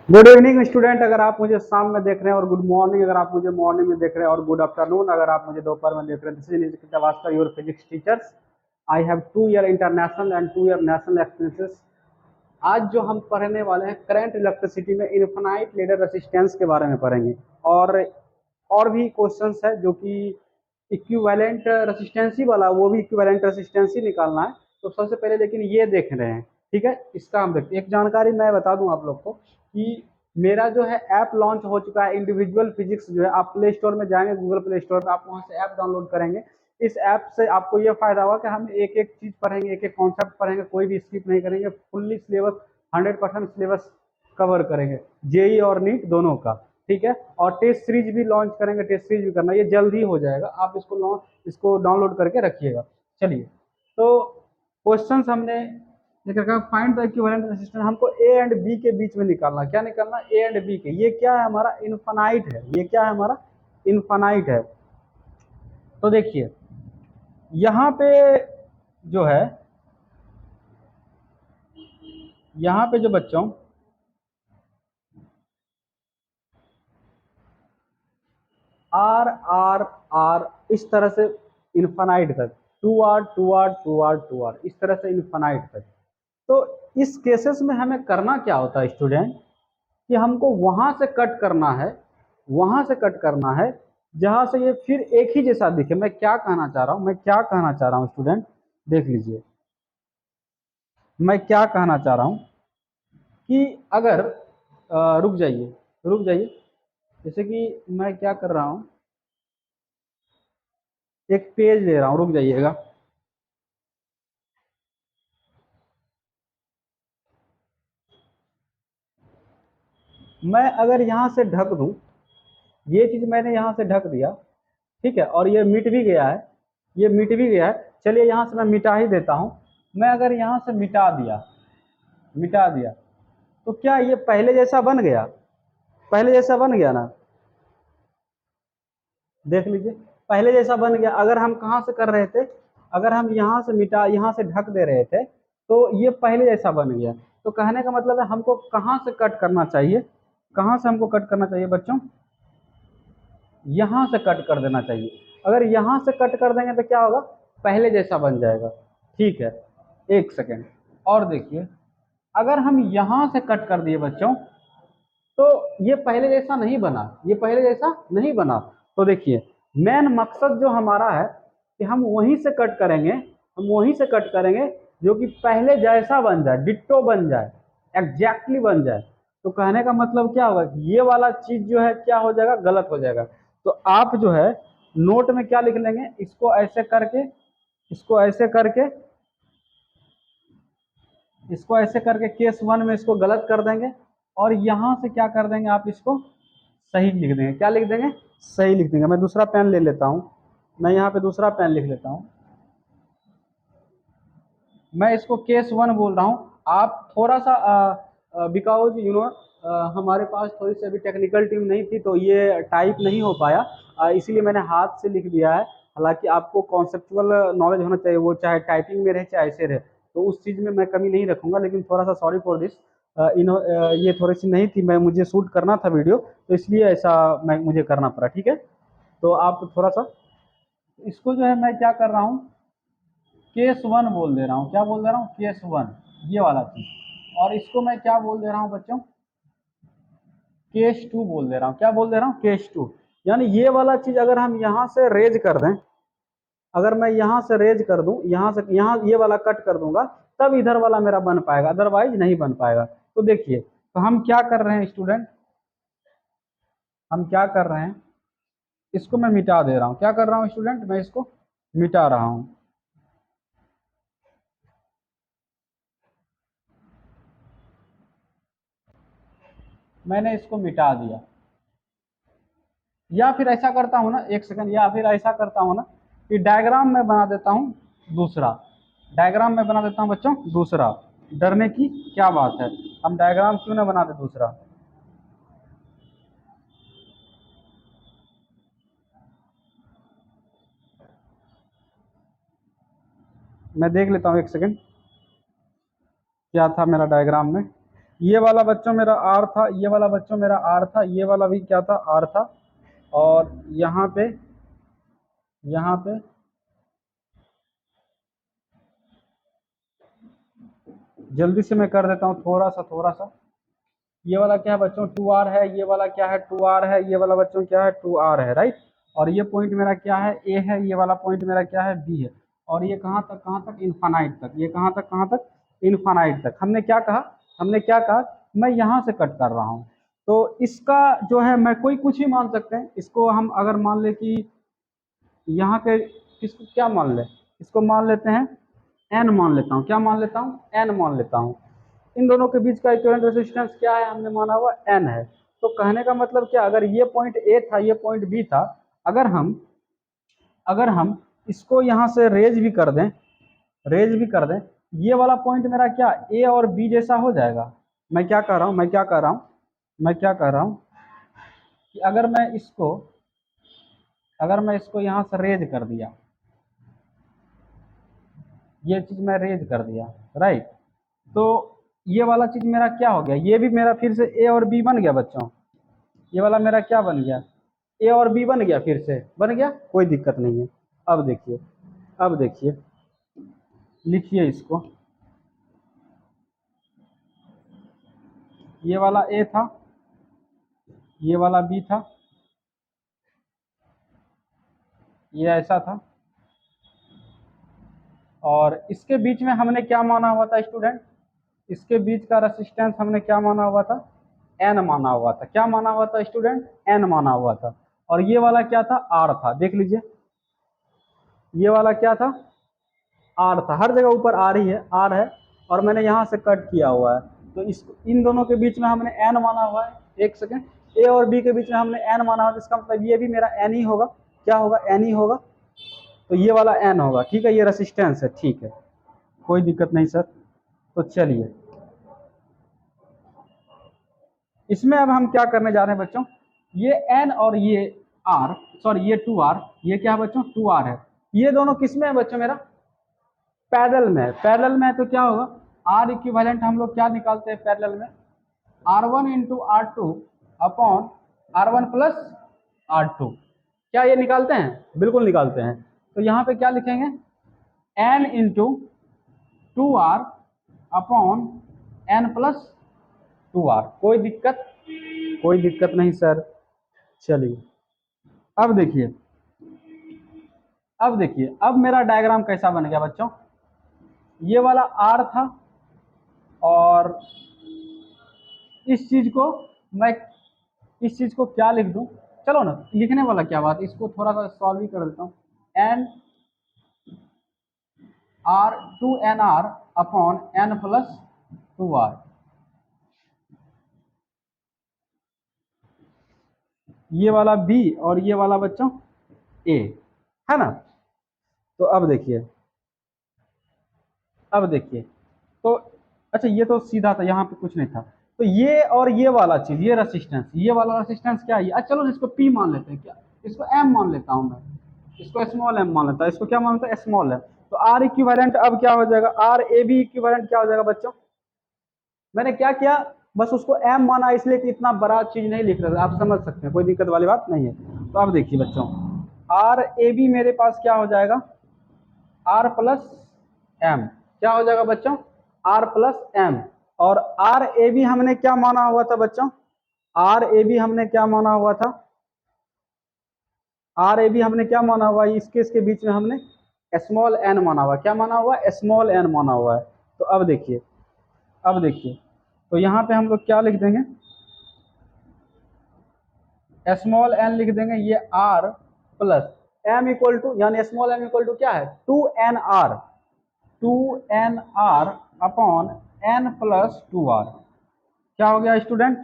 Good evening student, अगर आप मुझे शाम में देख रहे हैं, और गुड मॉर्निंग अगर आप मुझे मॉर्निंग में देख रहे हैं, और गुड आफ्टरनून अगर आप मुझे दोपहर में देख रहे हैं। This is Nikita Waskar, your physics teachers. I have 2 year international and 2 year national experiences. आज जो हम पढ़ने वाले हैं करंट इलेक्ट्रिसिटी में इनफिनाइट लेडर रेसिस्टेंस के बारे में पढ़ेंगे। और भी क्वेश्चंस है जो कि इक्विवेलेंट रेसिस्टेंसी वाला, वो भी इक्विवेलेंट रेसिस्टेंसी निकालना है। तो सबसे पहले लेकिन ये देख रहे हैं, ठीक है। इसका हम देखते हैं। एक जानकारी मैं बता दूं आप लोग को कि मेरा जो है ऐप लॉन्च हो चुका है, इंडिविजुअल फिजिक्स जो है। आप प्ले स्टोर में जाएंगे, गूगल प्ले स्टोर में, आप वहां से ऐप डाउनलोड करेंगे। इस ऐप से आपको ये फायदा होगा कि हम एक एक चीज पढ़ेंगे, एक एक कॉन्सेप्ट पढ़ेंगे, कोई भी स्किप नहीं करेंगे। फुल्ली सिलेबस, 100% सिलेबस कवर करेंगे, जेई और नीट दोनों का, ठीक है। और टेस्ट सीरीज भी लॉन्च करेंगे, टेस्ट सीरीज भी करना, ये जल्द ही हो जाएगा। आप इसको डाउनलोड करके रखिएगा। चलिए, तो क्वेश्चंस हमने लिख रखा, फाइंड द इक्विवेलेंट रेजिस्टेंस। हमको ए एंड बी के बीच में निकालना। क्या निकालना? ए एंड बी के। ये क्या है? हमारा इनफाइनाइट है। ये क्या है? हमारा इनफाइनाइट है। तो देखिए यहाँ पे जो है, यहाँ पे जो बच्चों आर आर आर इस तरह से इन्फानाइट तक, 2R 2R 2R 2R इस तरह से इन्फानाइट तक। तो इस केसेस में हमें करना क्या होता है स्टूडेंट, कि हमको वहां से कट करना है, वहां से कट करना है जहां से ये फिर एक ही जैसा दिखे। मैं क्या कहना चाह रहा हूं, मैं क्या कहना चाह रहा हूं स्टूडेंट, देख लीजिए। मैं क्या कहना चाह रहा हूं कि अगर रुक जाइए, रुक जाइए। जैसे कि मैं क्या कर रहा हूं, एक पेज ले रहा हूं, रुक जाइएगा। मैं अगर यहाँ से ढक दूं, ये चीज मैंने यहाँ से ढक दिया, ठीक है, और ये मिट भी गया है, ये मिट भी गया है। चलिए यहाँ से मैं मिटा ही देता हूँ। मैं अगर यहाँ से मिटा दिया, मिटा दिया, तो क्या ये पहले जैसा बन गया? पहले जैसा बन गया ना? देख लीजिए, पहले जैसा बन गया। अगर हम कहाँ से कर रहे थे, अगर हम यहाँ से मिटा, यहाँ से ढक दे रहे थे, तो ये पहले जैसा बन गया। तो कहने का मतलब है हमको कहाँ से कट करना चाहिए? कहाँ से हमको कट करना चाहिए बच्चों? यहाँ से कट कर देना चाहिए। अगर यहाँ से कट कर देंगे तो क्या होगा? पहले जैसा बन जाएगा, ठीक है। एक सेकेंड और देखिए, अगर हम यहाँ से कट कर दिए बच्चों, तो ये पहले जैसा नहीं बना, ये पहले जैसा नहीं बना। तो देखिए, मेन मकसद जो हमारा है कि हम वहीं से कट करेंगे, हम वहीं से कट करेंगे जो कि पहले जैसा बन जाए, डिट्टो बन जाए, एग्जैक्टली बन जाए। तो कहने का मतलब क्या होगा, ये वाला चीज जो है क्या हो जाएगा? गलत हो जाएगा। तो आप जो है नोट में क्या लिख लेंगे, इसको ऐसे करके, इसको ऐसे करके, इसको ऐसे करके केस 1 में इसको गलत कर देंगे, और यहां से क्या कर देंगे, आप इसको सही लिख देंगे। क्या लिख देंगे? सही लिख देंगे। मैं दूसरा पेन ले लेता हूं, मैं यहाँ पे दूसरा पेन लिख लेता हूं। मैं इसको केस 1 बोल रहा हूं। आप थोड़ा सा बिकॉज हमारे पास थोड़ी सी अभी टेक्निकल टीम नहीं थी, तो ये टाइप नहीं हो पाया, इसीलिए मैंने हाथ से लिख दिया है। हालांकि आपको कॉन्सेप्चुअल नॉलेज होना चाहिए, वो चाहे टाइपिंग में रहे चाहे ऐसे रहे, तो उस चीज़ में मैं कमी नहीं रखूंगा। लेकिन थोड़ा सा सॉरी फॉर दिस, ये थोड़ी सी नहीं थी, मैं मुझे शूट करना था वीडियो, तो इसलिए ऐसा मुझे करना पड़ा, ठीक है। तो आप थोड़ा सा इसको जो है, मैं क्या कर रहा हूँ, केस 1 बोल दे रहा हूँ। क्या बोल दे रहा हूँ? केस 1, ये वाला चीज। और इसको मैं क्या बोल दे रहा हूँ बच्चों? केस 2 बोल दे रहा हूँ। क्या बोल दे रहा हूँ? केस 2। यानी ये वाला चीज अगर हम यहाँ से रेज कर दें, अगर मैं यहाँ से रेज कर दूं, यहाँ से यहाँ ये वाला कट कर दूंगा, तब इधर वाला मेरा बन पाएगा, अदरवाइज नहीं बन पाएगा। तो देखिए, तो हम क्या कर रहे हैं स्टूडेंट, हम क्या कर रहे हैं, इसको मैं मिटा दे रहा हूँ। क्या कर रहा हूँ स्टूडेंट? मैं इसको मिटा रहा हूँ। मैंने इसको मिटा दिया। या फिर ऐसा करता हूँ ना, एक सेकंड, या फिर ऐसा करता हूँ ना कि डायग्राम में बना देता हूँ दूसरा। डायग्राम में बना देता हूँ बच्चों दूसरा। डरने की क्या बात है, हम डायग्राम क्यों ना बना दे दूसरा। मैं देख लेता हूँ, एक सेकंड। क्या था मेरा डायग्राम में, ये वाला बच्चों मेरा आर था, ये वाला बच्चों मेरा आर था, ये वाला भी क्या था, आर था। और यहाँ पे जल्दी से मैं कर देता हूँ थोड़ा सा। ये वाला क्या है बच्चों, 2r है, ये वाला क्या है 2r है, ये वाला बच्चों क्या है 2r है, राइट। और ये पॉइंट मेरा क्या है, a है, ये वाला पॉइंट मेरा क्या है, b है। और ये कहाँ तक इन्फानाइट तक, ये कहाँ तक इन्फानाइट तक। हमने क्या कहा, मैं यहाँ से कट कर रहा हूँ। तो इसका जो है मैं कोई कुछ ही मान सकते हैं इसको। हम अगर मान ले कि यहाँ पे किसको क्या मान ले, इसको मान लेते हैं n मान लेता हूँ, क्या मान लेता हूँ, n मान लेता हूँ। इन दोनों के बीच का इक्विवेलेंट रेजिस्टेंस क्या है, हमने माना हुआ n है। तो कहने का मतलब क्या, अगर ये पॉइंट a था, ये पॉइंट b था, अगर हम इसको यहाँ से रेज भी कर दें, ये वाला पॉइंट मेरा क्या a और b जैसा हो जाएगा। मैं क्या कह रहा हूँ कि अगर मैं इसको यहाँ से रेज कर दिया, ये चीज मैं रेज कर दिया, राइट। तो ये वाला चीज मेरा क्या हो गया, ये भी मेरा फिर से ए और बी बन गया बच्चों। ये वाला मेरा क्या बन गया, ए और बी बन गया, फिर से बन गया, कोई दिक्कत नहीं है। अब देखिए लिखिए इसको, ये वाला ए था, ये वाला बी था, ये ऐसा था। और इसके बीच में हमने क्या माना हुआ था स्टूडेंट, इसके बीच का रेसिस्टेंस हमने क्या माना हुआ था, एन माना हुआ था। क्या माना हुआ था स्टूडेंट, एन माना हुआ था। और ये वाला क्या था, आर था। देख लीजिए ये वाला क्या था, आर था। हर जगह ऊपर आर ही है, आर है। और मैंने यहाँ से कट किया हुआ है, तो इस इन दोनों के बीच में हमने एन माना हुआ है। एक सेकेंड, ए और बी के बीच में हमने एन माना हुआ है, इसका मतलब ये भी मेरा एन ही होगा। क्या होगा, एन ही होगा। तो ये वाला एन होगा, ठीक है। ये रेसिस्टेंस है, ठीक है, कोई दिक्कत नहीं सर। तो चलिए इसमें अब हम क्या करने जा रहे हैं बच्चों, ये एन और ये आर, सॉरी ये 2r, ये क्या है बच्चों 2r है। ये दोनों किस में है बच्चों, मेरा पैरेलल में है। पैरेलल में है तो क्या होगा, आर इक्विवेलेंट हम लोग क्या निकालते हैं पैरेलल में, R1 into R2 upon R1 plus R2। क्या ये निकालते हैं, बिल्कुल निकालते हैं। तो यहाँ पे क्या लिखेंगे, n into 2r upon n plus 2r। कोई दिक्कत नहीं सर। चलिए अब देखिए अब मेरा डायग्राम कैसा बन गया बच्चों। ये वाला r था, और इस चीज को क्या लिख दूं, चलो ना, लिखने वाला क्या बात, इसको थोड़ा सा सॉल्व ही कर देता हूँ। N R 2nr upon n plus 2r। ये वाला b और ये वाला बच्चों a है ना। तो अब देखिए तो अच्छा, ये तो सीधा था, यहाँ पे कुछ नहीं था। तो ये और ये वाला चीज, ये रेसिस्टेंस, ये वाला रेसिस्टेंस क्या है, अच्छा चलो इसको p मान लेते हैं, क्या इसको m मान लेता हूँ मैं, इसको स्मॉल m मान लेता है, इसको क्या मानता है, स्मॉल m। तो r इक्विवेलेंट अब क्या हो जाएगा, r a b इक्विवेलेंट क्या हो जाएगा बच्चों। मैंने क्या किया, बस उसको m माना, इसलिए कि इतना बड़ा चीज नहीं लिख रहा, आप समझ सकते हैं, कोई दिक्कत वाली बात नहीं है। तो अब देखिए बच्चों, r a b मेरे पास क्या हो जाएगा, r प्लस m। क्या हो जाएगा बच्चों, r प्लस m। और r a b हमने क्या माना हुआ था बच्चों, r a b हमने क्या माना हुआ था, r a b हमने क्या माना हुआ है, इसके बीच में हमने स्मॉल n माना हुआ। क्या माना हुआ, स्मॉल n माना हुआ है। तो अब देखिए तो यहाँ पे हम लोग क्या लिख देंगे, स्मॉल n लिख देंगे, ये r plus m equal to, यानी स्मॉल m इक्वल टू क्या है 2nr upon n plus 2r। क्या हो गया स्टूडेंट,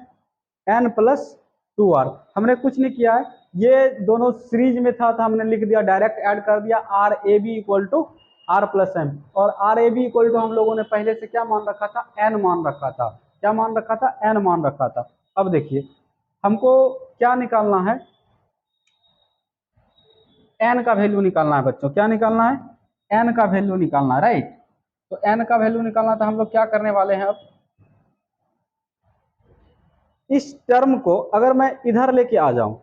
n प्लस 2r। हमने कुछ नहीं किया है, ये दोनों सीरीज में था तो हमने लिख दिया, डायरेक्ट ऐड कर दिया, R A B equal to R plus M. और R A B equal to हम लोगों ने पहले से क्या मान रखा था, n मान रखा था। क्या मान रखा था, n मान रखा था। अब देखिए हमको क्या निकालना है, n का वैल्यू निकालना है बच्चों। क्या निकालना है, n का वैल्यू निकालना है, राइट। तो n का वैल्यू निकालना था, हम लोग क्या करने वाले हैं अब, इस टर्म को अगर मैं इधर लेके आ जाऊं,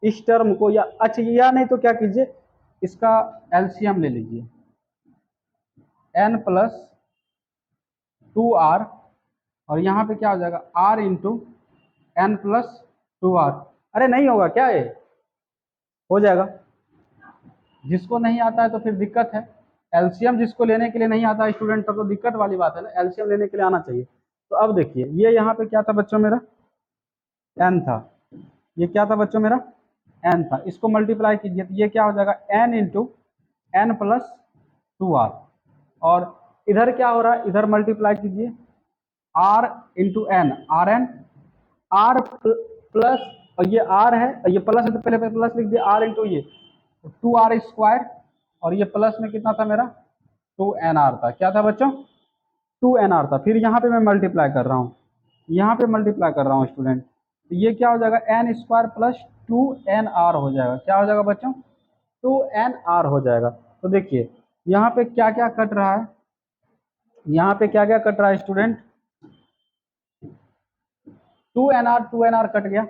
इस टर्म को, या अच्छा या नहीं तो क्या कीजिए, इसका एलसीएम ले लीजिए, n प्लस 2r, और यहाँ पे क्या हो जाएगा r into N plus 2r। अरे नहीं होगा क्या ये, हो जाएगा। जिसको नहीं आता है तो फिर दिक्कत है। एलसीएम जिसको लेने के लिए नहीं आता है स्टूडेंट, तब तो दिक्कत वाली बात है ना, एलसीएम लेने के लिए आना चाहिए। तो अब देखिए ये यहाँ पे क्या था बच्चों, मेरा n था, ये क्या था बच्चों मेरा n था, इसको मल्टीप्लाई कीजिए तो ये क्या हो जाएगा n into N plus 2r, और इधर क्या हो रहा है, इधर मल्टीप्लाई कीजिए r into N, R N, R plus, और ये r है, और ये प्लस है तो पहले प्लस लिख दिया, r इंटू ये 2r स्क्वायर, और ये प्लस में कितना था मेरा 2nr था, क्या था बच्चों 2nr था। फिर यहाँ पे मैं मल्टीप्लाई कर रहा हूँ, यहाँ पे मल्टीप्लाई कर रहा हूँ स्टूडेंट, तो ये क्या हो जाएगा एन स्क्वायर प्लस 2nr हो जाएगा, क्या हो जाएगा बच्चों 2nr हो जाएगा। तो देखिए यहाँ पे क्या क्या कट रहा है, यहाँ पे क्या क्या कट रहा है स्टूडेंट, 2nr कट गया,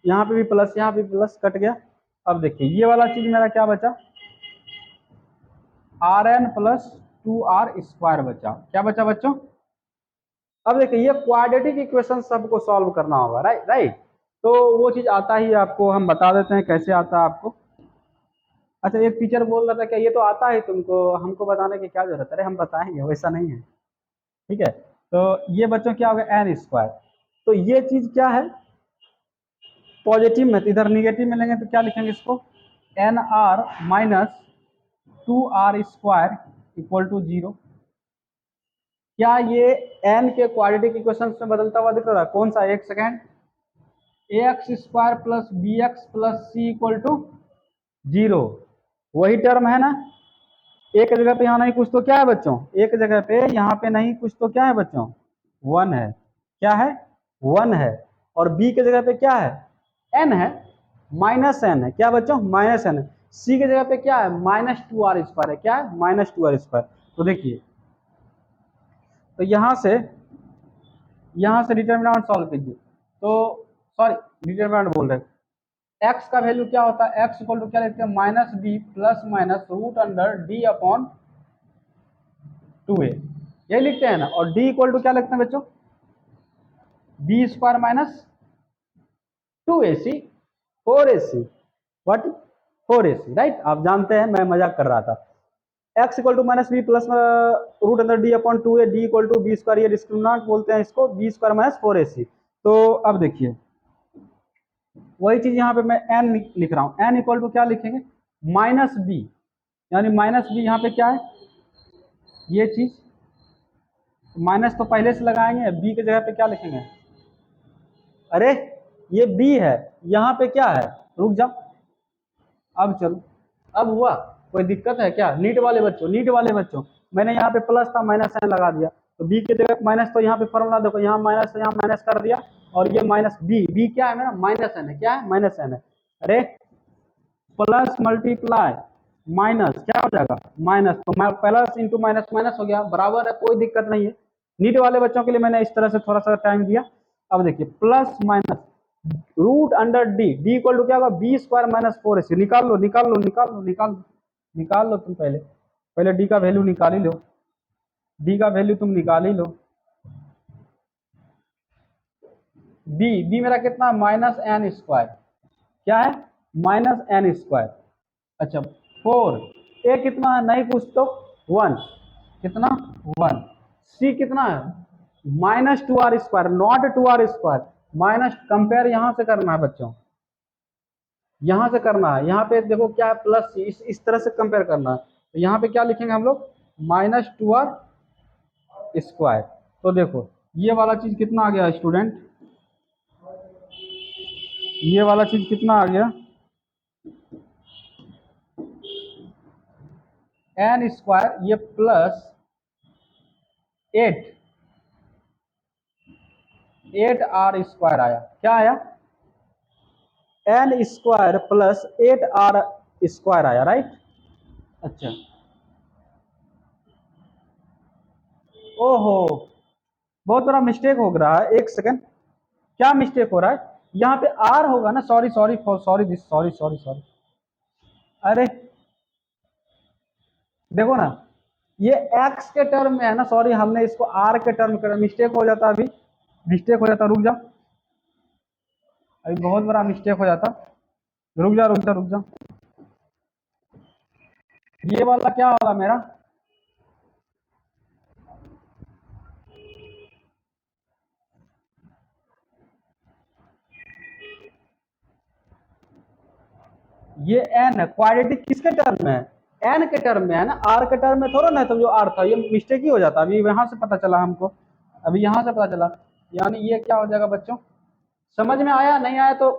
यहाँ पे भी प्लस, यहाँ पे भी प्लस कट गया। अब देखिए ये वाला चीज मेरा क्या बचा, are N plus 2r square बचा, क्या बचा बच्चों। अब देखिए ये क्वाड्रेटिक इक्वेशन सबको सॉल्व करना होगा, राइट राइट, तो वो चीज आता ही आपको, हम बता देते हैं कैसे आता है आपको। अच्छा एक टीचर बोल रहा था क्या ये तो आता है तुमको, हमको बताने की क्या जरूरत है, अरे हम बताएंगे, वैसा नहीं है, ठीक है। तो ये बच्चों क्या हो गया एन स्क्वायर, तो ये चीज क्या है पॉजिटिव में, तो इधर निगेटिव में लेंगे तो क्या लिखेंगे इसको, N R minus 2r square equal to 0। क्या ये n के क्वाड्रेटिक इक्वेशन में बदलता हुआ दिख रहा है, कौन सा, एक second, X square plus B X plus C equal to 0, वही टर्म है ना। एक जगह पे यहाँ नहीं कुछ तो क्या है बच्चों, एक जगह पे यहाँ पे नहीं कुछ तो क्या है बच्चों 1 है, क्या है 1 है, और b के जगह पे क्या है n है, माइनस n है, क्या बच्चों माइनस n है। c के जगह पे क्या है माइनस 2r स्क्वायर है, क्या है माइनस 2r स्क्वायर। तो देखिए तो यहाँ से डिटर्मिनेंट सॉल्व कीजिए, तो सॉरी डिटर्मिनेंट बोल रहे हैं, x का वैल्यू क्या होता है, x इक्वल टू क्या लिखते हैं minus B plus minus root under D upon 2a, यही लिखते हैं ना। और d इक्वल टू क्या लिखते हैं बच्चों, B square minus 2ac 4ac, what 4ac, right. आप जानते हैं मैं मजाक कर रहा था। x equal to minus B plus root under D upon 2a, D equal to B square, ये डिस्क्रिमिनेंट बोलते हैं इसको, बी स्क्वायर माइनस 4ac। तो अब देखिए वही चीज यहाँ पे मैं n लिख रहा हूँ, n इक्वल टू क्या लिखेंगे माइनस बी, यानी माइनस बी यहाँ पे क्या है ये चीज, माइनस तो पहले से लगाएंगे, बी की जगह पे क्या लिखेंगे, अरे ये बी है, यहाँ पे क्या है, रुक जाओ, अब चलो, अब हुआ, कोई दिक्कत है क्या, नीट वाले बच्चों, नीट वाले बच्चों, मैंने यहाँ पे प्लस था माइनस एन लगा दिया, तो बी की जगह माइनस, तो यहाँ पे फॉर्मूला देखो, यहाँ माइनस यहाँ माइनस कर दिया, और ये माइनस बी, बी क्या है मेरा माइनस एन है, क्या है माइनस एन है, अरे प्लस मल्टीप्लाई माइनस क्या हो जाएगा माइनस, तो प्लस इंटू माइनस माइनस हो गया, बराबर है, कोई दिक्कत नहीं है। नीट वाले बच्चों के लिए मैंने इस तरह से थोड़ा सा टाइम दिया। अब देखिए plus minus root under D, D equal to क्या होगा बी स्क्वायर माइनस 4ac, निकाल लो निकाल लो निकाल लो निकाल लो निकाल लो, तुम पहले पहले डी का वैल्यू निकाल ही लो, डी का वैल्यू तुम निकाल ही लो। बी, बी मेरा कितना माइनस एन स्क्वायर, क्या है माइनस एन स्क्वायर, अच्छा 4, ए कितना है नहीं कुछ तो 1, कितना 1, सी कितना है minus 2r square, not 2r square, minus, compare यहां से करना है बच्चों, यहां से करना है, यहाँ पे देखो क्या है प्लस सी, इस तरह से कंपेयर करना है, तो यहाँ पे क्या लिखेंगे हम लोग माइनस 2r स्क्वायर। तो देखो ये वाला चीज कितना आ गया स्टूडेंट, ये वाला चीज कितना आ गया एन स्क्वायर, ये प्लस 8 8r स्क्वायर आया, क्या आया N square plus 8r square आया, राइट। अच्छा ओहो, बहुत बड़ा मिस्टेक हो रहा है, एक सेकंड। क्या मिस्टेक हो रहा है? यहाँ पे आर होगा ना, sorry sorry sorry this, sorry sorry sorry. अरे देखो ना, ये एक्स के टर्म में है ना, सॉरी हमने इसको आर के टर्म कर, मिस्टेक हो जाता, अभी मिस्टेक हो जाता, रुक जा, अभी बहुत बड़ा मिस्टेक हो जाता, रुक जा रुक जा रुक जा। ये वाला क्या होगा मेरा, ये एन है, क्वाड्रेटिक किसके टर्म में है? एन के टर्म में है ना, आर के टर्म में थोड़ा ना, तो जो आर था ये मिस्टेक ही हो जाता, अभी यहाँ से पता चला हमको, अभी यहाँ से पता चला। यानी ये क्या हो जाएगा बच्चों, समझ में आया? नहीं आया तो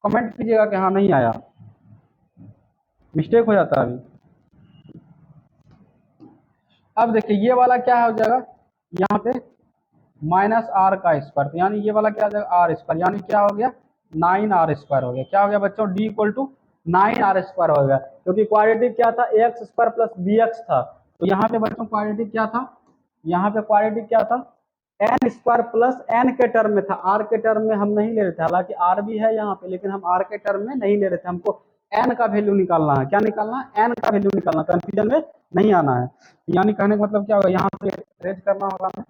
कमेंट कीजिएगा कि हाँ नहीं आया, मिस्टेक हो जाता है अभी। अब देखिए ये वाला क्या हो जाएगा, यहाँ पे माइनस आर का स्क्वायर, तो यानी ये वाला क्या हो जाएगा, आर स्क्वायर, यानी क्या हो गया, 9r² हो गया। क्या हो गया बच्चों, डी इक्वल टू 9r² हो गया, क्योंकि क्वाड्रेटिक क्या था, X square plus B X था। तो यहाँ पे बच्चों क्वाड्रेटिक क्या था, यहाँ पे क्वाड्रेटिक क्या था, एन स्क्वायर प्लस एन के टर्म में था, आर के टर्म में हम नहीं ले रहे थे, हालांकि आर भी है यहाँ पे, लेकिन हम आर के टर्म में नहीं ले रहे थे, हमको एन का वैल्यू निकालना है। क्या निकालना है, एन का वैल्यू निकालना, कंफ्यूजन में नहीं आना है। यानी कहने का मतलब क्या होगा, यहाँ से रेज करना होगा हमें,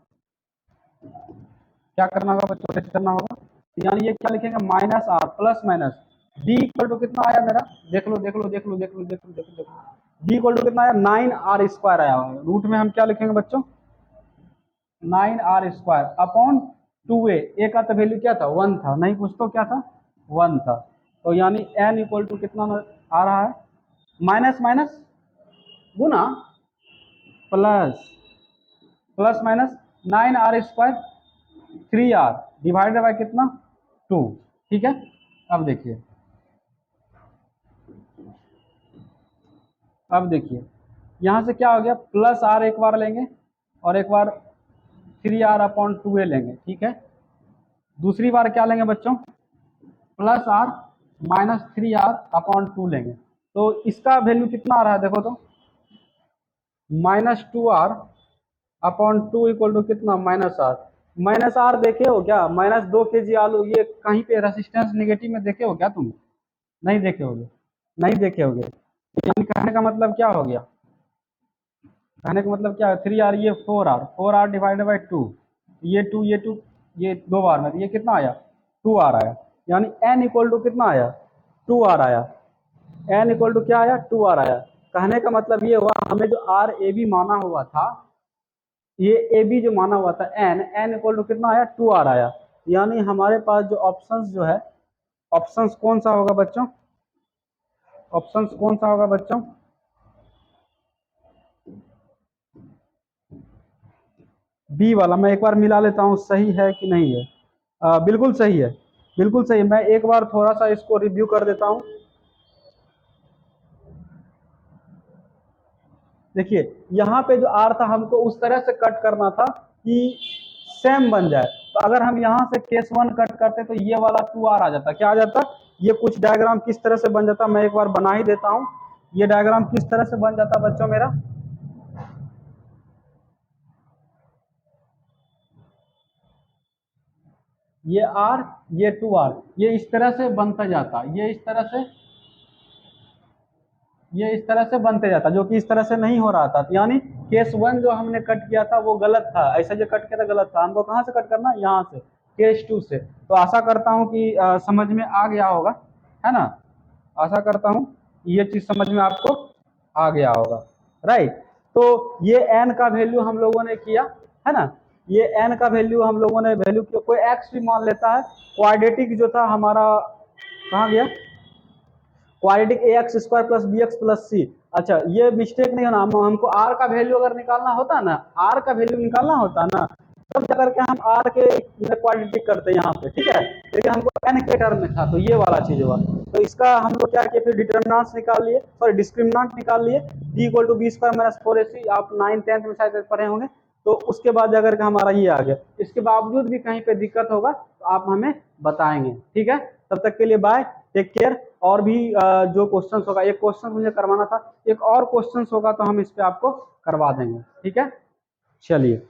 क्या करना होगा बच्चों, रेज करना होगा, यानी ये क्या लिखेंगे, minus R plus minus D equal to कितना आया मेरा, देख लो देख लो देख लो देख लो देख लो देख लो देख लो, डी इक्वल टू कितना आया, 9r² आया हुआ है। रूट में हम क्या लिखेंगे बच्चों, 9r² अपॉन 2a का तो वैल्यू क्या था, 1 था, नहीं कुछ तो क्या था, 1 था। तो यानी n इक्वल टू कितना आ रहा है, minus minus Guna plus, plus minus 9r² 3r divided by कितना, 2। ठीक है, अब देखिए, अब देखिए यहाँ से क्या हो गया, प्लस आर एक बार लेंगे और एक बार 3r अपॉन 2a लेंगे। ठीक है, दूसरी बार क्या लेंगे बच्चों, plus are minus 3r upon 2 लेंगे। तो इसका वैल्यू कितना आ रहा है देखो तो, -2r अपॉन 2 इक्वल टू कितना, -r। -r देखे हो क्या, -2 kg आलू, ये कहीं पे रेसिस्टेंस नेगेटिव में देखे हो क्या तुम, नहीं देखे होगे, नहीं देखे होगे। यानी कहने का मतलब क्या हो गया, कहने का मतलब क्या है, 3r, ये 4r डिवाइडेड बाई 2, ये 2 ये 2 ये 2 बार में, ये कितना आया, 2r आया। यानी n इक्वल टू कितना आया, 2r आया, n इक्वल टू क्या आया, 2r आया। कहने का मतलब ये हुआ, हमें जो आर ए बी माना हुआ था, ये ए बी जो माना हुआ था n इक्वल टू कितना आया, 2r आया। यानी हमारे पास जो ऑप्शंस जो है, ऑप्शंस कौन सा होगा बच्चों, ऑप्शंस कौन सा होगा बच्चों, बी वाला। मैं एक बार मिला लेता हूँ, सही है कि नहीं है, बिल्कुल सही है, बिल्कुल सही है। मैं एक बार थोड़ा सा इसको रिव्यू कर देता हूँ। देखिए यहाँ पे जो आर था, हमको उस तरह से कट करना था कि सेम बन जाए। तो अगर हम यहाँ से केस 1 कट करते तो ये वाला 2r आ जाता, क्या आ जाता, ये कुछ डायग्राम किस तरह से बन जाता, मैं एक बार बना ही देता हूँ। ये डायग्राम किस तरह से बन जाता बच्चों मेरा, ये r ये 2r, ये इस तरह से बनता जाता, ये इस तरह से, ये इस तरह से बनते जाता, जो कि इस तरह से नहीं हो रहा था। तो यानी केस 1 जो हमने कट किया था वो गलत था, ऐसा जो कट किया था गलत था, हमको कहाँ से कट करना, यहाँ से, केस 2 से। तो आशा करता हूँ कि समझ में आ गया होगा, है ना, आशा करता हूँ ये चीज समझ में आपको आ गया होगा, राइट। तो ये एन का वैल्यू हम लोगों ने किया, है ना, ये एन का वैल्यू हम लोगों ने वैल्यू किया, कोई एक्स भी मान लेता है। क्वाड्रेटिक जो था हमारा, कहाँ गया, quadratic A X square plus B X plus C. अच्छा ये मिस्टेक नहीं होना, हमको आर का वैल्यू अगर निकालना होता ना, आर का वैल्यू निकालना होता ना, तब जाकर के हम आर के क्वाड्रेटिक करते यहाँ पे, ठीक है, लेकिन हमको एन के टर्म में था, तो ये वाला चीज हुआ। तो इसका हम लोग क्या किए, फिर डिटर्मिनेंट्स निकाल लिए, सॉरी डिस्क्रिमिनेंट निकाल लिए, D equal to B square minus 4ac, आप 9th-10th में शायद पढ़े होंगे। तो उसके बाद जाकर के हमारा ये आ गया। इसके बावजूद भी कहीं पे दिक्कत होगा तो आप हमें बताएंगे, ठीक है। तब तक के लिए बाय, टेक केयर। और भी जो क्वेश्चन होगा, एक क्वेश्चन मुझे करवाना था, एक और क्वेश्चन होगा तो हम इस पे आपको करवा देंगे, ठीक है। चलिए,